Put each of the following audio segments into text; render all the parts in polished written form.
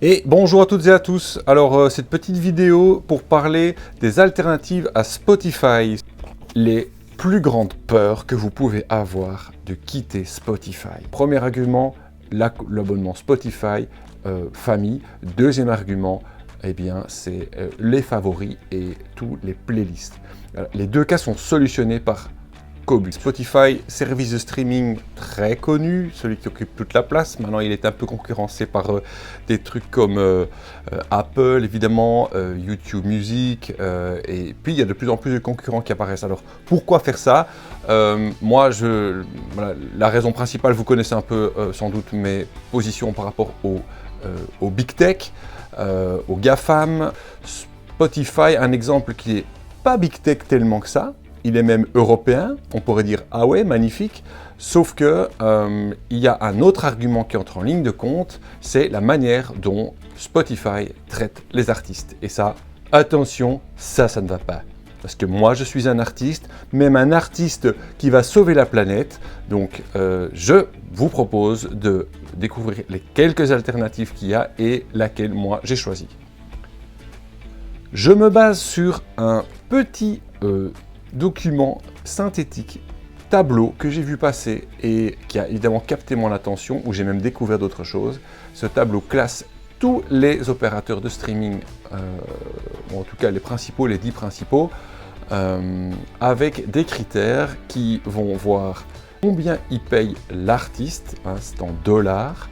Et bonjour à toutes et à tous. Alors cette petite vidéo pour parler des alternatives à Spotify. Les plus grandes peurs que vous pouvez avoir de quitter Spotify. Premier argument, l'abonnement Spotify famille. Deuxième argument, eh bien, c'est les favoris et tous les playlists. Les deux cas sont solutionnés par Qobuz. Spotify, service de streaming très connu, celui qui occupe toute la place. Maintenant, il est un peu concurrencé par des trucs comme Apple, évidemment, YouTube Music, et puis il y a de plus en plus de concurrents qui apparaissent. Alors, pourquoi faire ça? Moi, voilà, la raison principale, vous connaissez un peu sans doute mes positions par rapport au Big Tech, aux GAFAM. Spotify, un exemple qui n'est pas Big Tech tellement que ça. Il est même européen, on pourrait dire « Ah ouais, magnifique », sauf que il y a un autre argument qui entre en ligne de compte, c'est la manière dont Spotify traite les artistes. Et ça, attention, ça ne va pas. Parce que moi, je suis un artiste, même un artiste qui va sauver la planète. Donc, je vous propose de découvrir les quelques alternatives qu'il y a et laquelle moi j'ai choisi. Je me base sur un petit document synthétique, tableau que j'ai vu passer et qui a évidemment capté mon attention, où j'ai même découvert d'autres choses. Ce tableau classe tous les opérateurs de streaming, ou en tout cas les principaux, les 10 principaux, avec des critères qui vont voir combien il paye l'artiste, hein, c'est en dollars,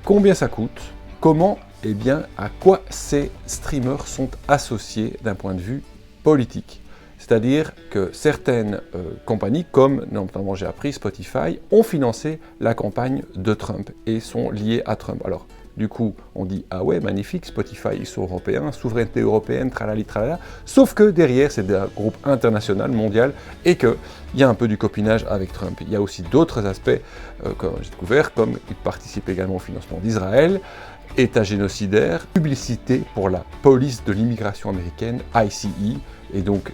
combien ça coûte, comment, eh bien, à quoi ces streamers sont associés d'un point de vue politique. C'est-à-dire que certaines compagnies, comme notamment j'ai appris Spotify, ont financé la campagne de Trump et sont liées à Trump. Alors, du coup, on dit « Ah ouais, magnifique, Spotify, ils sont européens, souveraineté européenne, tralali, tralala », sauf que derrière, c'est un groupe international, mondial, et qu'il y a un peu du copinage avec Trump. Il y a aussi d'autres aspects que j'ai découverts, comme ils participent également au financement d'Israël, État génocidaire, publicité pour la police de l'immigration américaine, ICE, et donc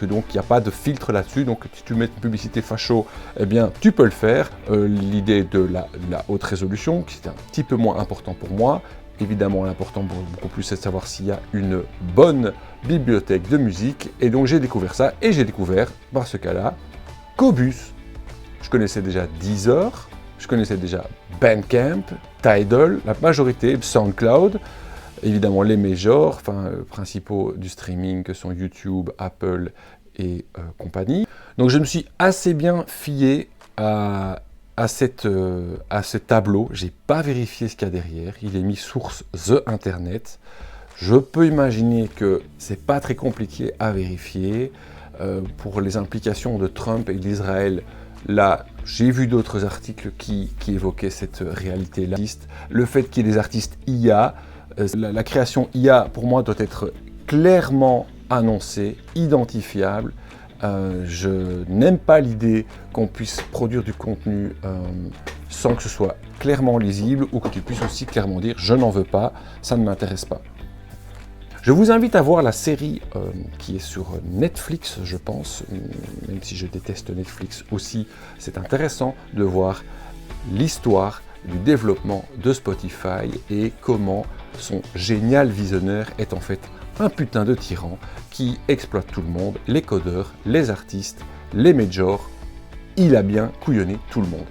donc il n'y a pas de filtre là-dessus, donc si tu mets une publicité facho, eh bien tu peux le faire. L'idée de la haute résolution, qui est un petit peu moins important pour moi, évidemment l'important beaucoup plus c'est de savoir s'il y a une bonne bibliothèque de musique, et donc j'ai découvert ça, et j'ai découvert, par ce cas-là, Qobuz. Je connaissais déjà Deezer, je connaissais déjà Bandcamp, Tidal, la majorité, SoundCloud, évidemment les majors, principaux du streaming que sont YouTube, Apple et compagnie. Donc je me suis assez bien fié à ce tableau. J'ai pas vérifié ce qu'il y a derrière. Il est mis source The Internet. Je peux imaginer que c'est pas très compliqué à vérifier. Pour les implications de Trump et d'Israël, là, j'ai vu d'autres articles qui évoquaient cette réalité-là. Le fait qu'il y ait des artistes IA, la création IA, pour moi, doit être clairement annoncée, identifiable. Je n'aime pas l'idée qu'on puisse produire du contenu sans que ce soit clairement lisible, ou que tu puisses aussi clairement dire « je n'en veux pas, ça ne m'intéresse pas ». Je vous invite à voir la série qui est sur Netflix, je pense, même si je déteste Netflix aussi, c'est intéressant de voir l'histoire du développement de Spotify et comment son génial visionnaire est en fait un putain de tyran qui exploite tout le monde, les codeurs, les artistes, les majors. Il a bien couillonné tout le monde.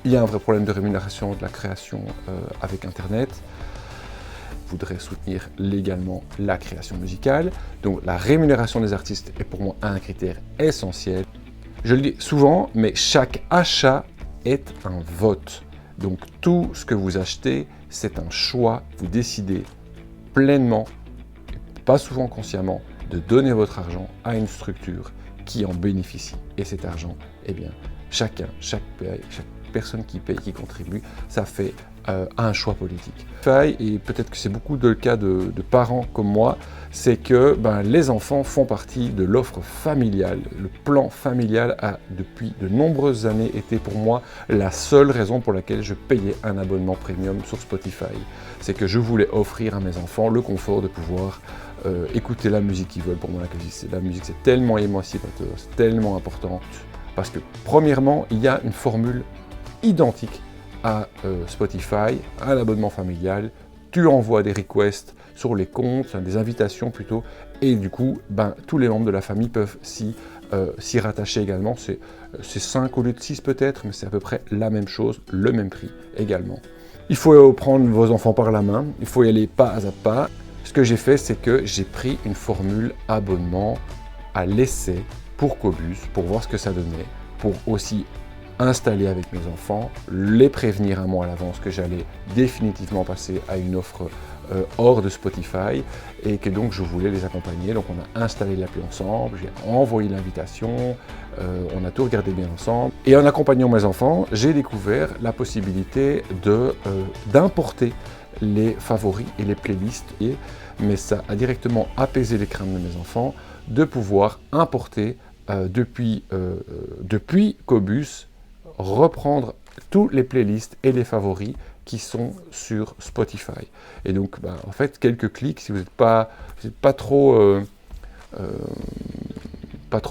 Il y a un vrai problème de rémunération de la création avec Internet. Voudrait soutenir légalement la création musicale. Donc la rémunération des artistes est pour moi un critère essentiel. Je le dis souvent, mais chaque achat est un vote. Donc tout ce que vous achetez, c'est un choix. Vous décidez pleinement, pas souvent consciemment, de donner votre argent à une structure qui en bénéficie. Et cet argent, eh bien, chaque personne qui paye, qui contribue, ça fait un choix politique. Et peut-être que c'est beaucoup le cas de parents comme moi, c'est que les enfants font partie de l'offre familiale. Le plan familial a depuis de nombreuses années été pour moi la seule raison pour laquelle je payais un abonnement premium sur Spotify. C'est que je voulais offrir à mes enfants le confort de pouvoir écouter la musique qu'ils veulent. Pour moi, la musique c'est tellement émancipateur, c'est tellement important, parce que premièrement, il y a une formule identique à Spotify, un abonnement familial, tu envoies des requests sur les comptes, des invitations plutôt, et du coup, tous les membres de la famille peuvent s'y rattacher également. C'est 5 au lieu de 6 peut-être, mais c'est à peu près la même chose, le même prix également. Il faut prendre vos enfants par la main, il faut y aller pas à pas. Ce que j'ai fait, c'est que j'ai pris une formule abonnement à l'essai pour Qobuz, pour voir ce que ça donnait, pour aussi installer avec mes enfants, les prévenir un mois à l'avance que j'allais définitivement passer à une offre hors de Spotify et que donc je voulais les accompagner. Donc on a installé l'appli ensemble, j'ai envoyé l'invitation, on a tout regardé bien ensemble. Et en accompagnant mes enfants, j'ai découvert la possibilité d'importer les favoris et les playlists, mais ça a directement apaisé les craintes de mes enfants de pouvoir importer depuis Qobuz, reprendre tous les playlists et les favoris qui sont sur Spotify. Et donc, en fait, quelques clics, si vous n'êtes pas trop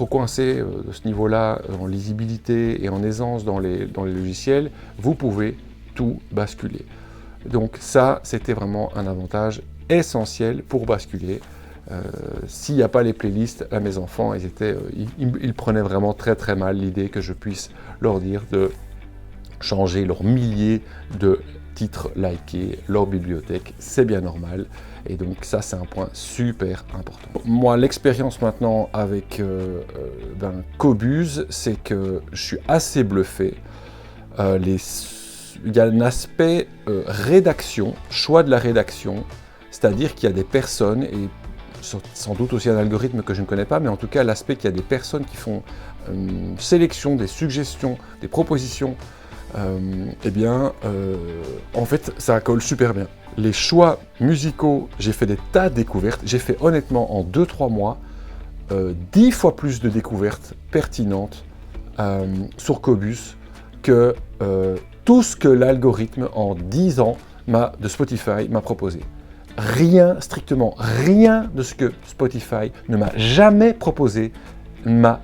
coincé de ce niveau-là en lisibilité et en aisance dans les logiciels, vous pouvez tout basculer. Donc ça, c'était vraiment un avantage essentiel pour basculer. S'il n'y a pas les playlists, là, mes enfants, ils prenaient vraiment très très mal l'idée que je puisse leur dire de changer leurs milliers de titres likés, leur bibliothèque, c'est bien normal. Et donc ça, c'est un point super important. Moi, l'expérience maintenant avec Qobuz, c'est que je suis assez bluffé. Il y a un aspect rédaction, choix de la rédaction, c'est-à-dire qu'il y a des personnes, et sans doute aussi un algorithme que je ne connais pas, mais en tout cas l'aspect qu'il y a des personnes qui font une sélection, des suggestions, des propositions, en fait ça colle super bien. Les choix musicaux, j'ai fait des tas de découvertes, j'ai fait honnêtement en 2-3 mois 10 fois plus de découvertes pertinentes sur Qobuz que tout ce que l'algorithme en 10 ans de Spotify m'a proposé. Rien, strictement rien de ce que Spotify ne m'a jamais proposé m'a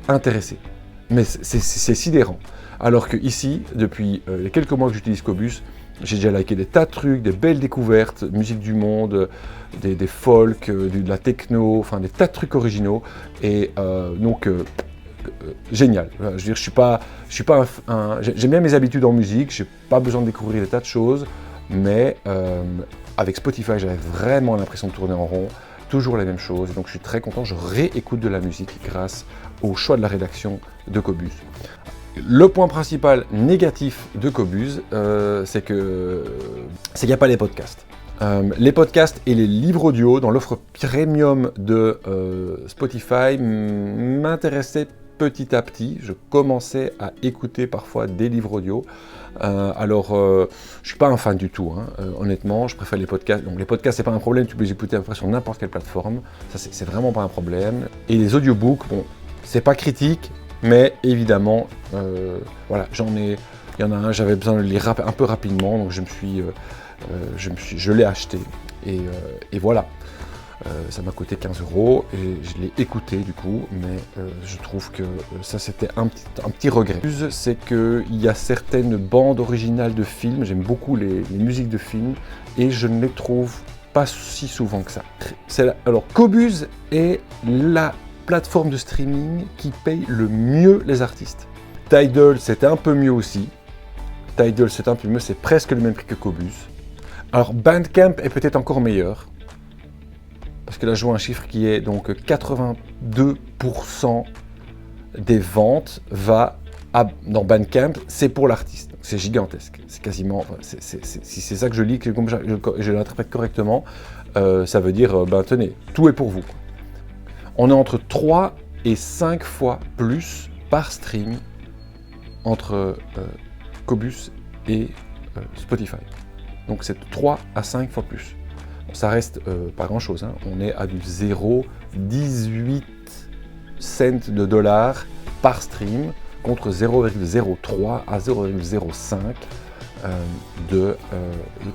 intéressé. Mais c'est sidérant. Alors que ici, depuis les quelques mois que j'utilise Qobuz, j'ai déjà liké des tas de trucs, des belles découvertes, musique du monde, des folk, de la techno, enfin des tas de trucs originaux. Et génial. Je veux dire, j'aime bien mes habitudes en musique, j'ai pas besoin de découvrir des tas de choses, mais avec Spotify, j'avais vraiment l'impression de tourner en rond, toujours la même chose. Et donc je suis très content, je réécoute de la musique grâce au choix de la rédaction de Qobuz. Le point principal négatif de Qobuz, c'est qu'il n'y a pas les podcasts. Les podcasts et les livres audio dans l'offre premium de Spotify m'intéressaient petit à petit. Je commençais à écouter parfois des livres audio. Je ne suis pas un fan du tout, honnêtement, je préfère les podcasts. Donc les podcasts, c'est pas un problème, tu peux les écouter à peu près sur n'importe quelle plateforme. Ça, c'est vraiment pas un problème. Et les audiobooks, bon, c'est pas critique, mais évidemment, voilà, il y en a un, j'avais besoin de le lire un peu rapidement, donc je l'ai acheté. Et voilà. Ça m'a coûté 15 € et je l'ai écouté du coup, mais je trouve que ça c'était un petit regret. C'est qu'il y a certaines bandes originales de films, j'aime beaucoup les musiques de films et je ne les trouve pas si souvent que ça. Alors Qobuz est la plateforme de streaming qui paye le mieux les artistes. Tidal c'était un peu mieux aussi. Tidal c'est un peu mieux, c'est presque le même prix que Qobuz. Alors Bandcamp est peut-être encore meilleur. Parce que là, je vois un chiffre qui est donc 82% des ventes dans Bandcamp, c'est pour l'artiste. C'est gigantesque. C'est quasiment, si c'est ça que je lis, que je l'interprète correctement, ça veut dire, tenez, tout est pour vous. On est entre 3 et 5 fois plus par stream entre Qobuz et Spotify. Donc c'est 3 à 5 fois plus. Ça reste pas grand chose, on est à du 0,18 cents de dollars par stream contre 0,03 à 0,05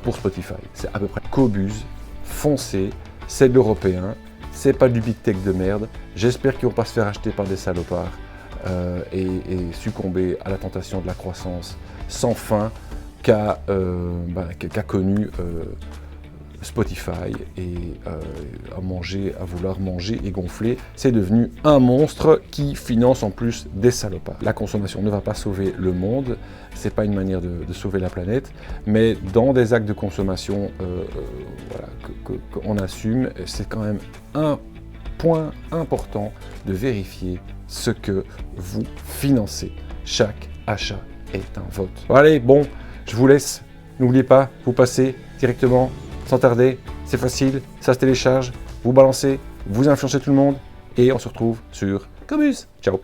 pour Spotify. C'est à peu près Qobuz, foncez, c'est de l'européen, c'est pas du big tech de merde. J'espère qu'ils vont pas se faire acheter par des salopards et succomber à la tentation de la croissance sans fin qu'a connu Spotify et à vouloir manger et gonfler. C'est devenu un monstre qui finance en plus des salopards. La consommation ne va pas sauver le monde, c'est pas une manière de sauver la planète, mais dans des actes de consommation qu'on assume, c'est quand même un point important de vérifier ce que vous financez. Chaque achat est un vote. Allez, bon, je vous laisse. N'oubliez pas, vous passez directement sans tarder, c'est facile, ça se télécharge, vous balancez, vous influencez tout le monde et on se retrouve sur Comus. Ciao.